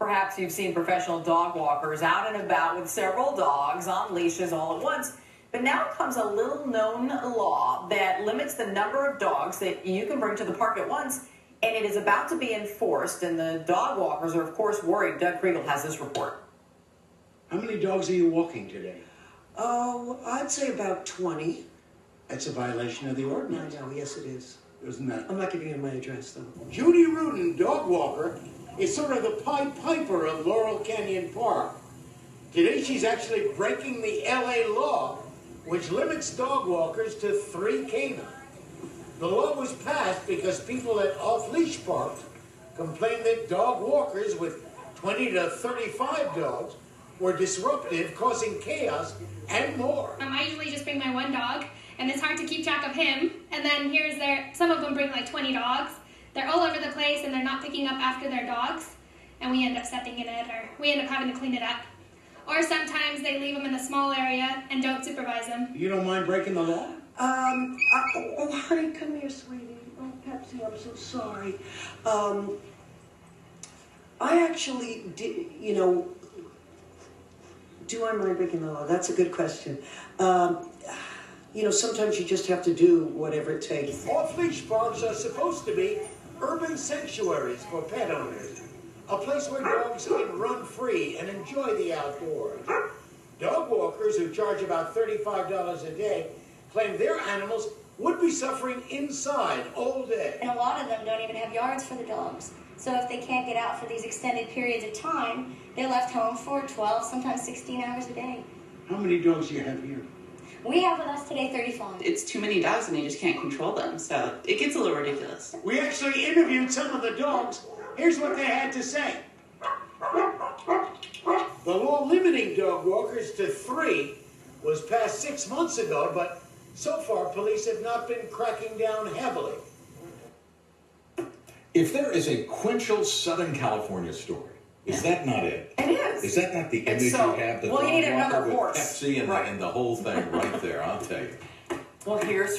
Perhaps you've seen professional dog walkers out and about with several dogs on leashes all at once. But now comes a little-known law that limits the number of dogs that you can bring to the park at once, and it is about to be enforced, and the dog walkers are, of course, worried. Doug Kriegel has this report. How many dogs are you walking today? Oh, I'd say about 20. That's a violation of the ordinance. I know, yes it is. Isn't that? I'm not giving you my address, though. Judy Rudin, dog walker, is sort of the Pied Piper of Laurel Canyon Park. Today she's actually breaking the LA law, which limits dog walkers to 3 canines. The law was passed because people at off-leash parks complained that dog walkers with 20 to 35 dogs were disruptive, causing chaos and more. I usually just bring my one dog, and it's hard to keep track of him. And then some of them bring like 20 dogs. They're all over the place, and they're not picking up after their dogs. And we end up stepping in it, or we end up having to clean it up. Or sometimes they leave them in a small area and don't supervise them. You don't mind breaking the law? Oh, honey, come here, sweetie. Oh, Pepsi, I'm so sorry. I actually, do I mind breaking the law? That's a good question. Sometimes you just have to do whatever it takes. Off-leash parks are supposed to be urban sanctuaries for pet owners. A place where dogs can run free and enjoy the outdoors. Dog walkers, who charge about $35 a day, claim their animals would be suffering inside all day. And a lot of them don't even have yards for the dogs. So if they can't get out for these extended periods of time, they're left home for 12, sometimes 16 hours a day. How many dogs do you have here? We have with us today 35. It's too many dogs and you just can't control them, so it gets a little ridiculous. We actually interviewed some of the dogs. Here's what they had to say. The law limiting dog walkers to 3 was passed 6 months ago, but so far police have not been cracking down heavily. If there is a quintessential Southern California story, is that not it? It is. Is that not the image you have? The well, you need dog another walker with horse. Pepsi and, right. and the whole thing right there, I'll tell you. Well, here's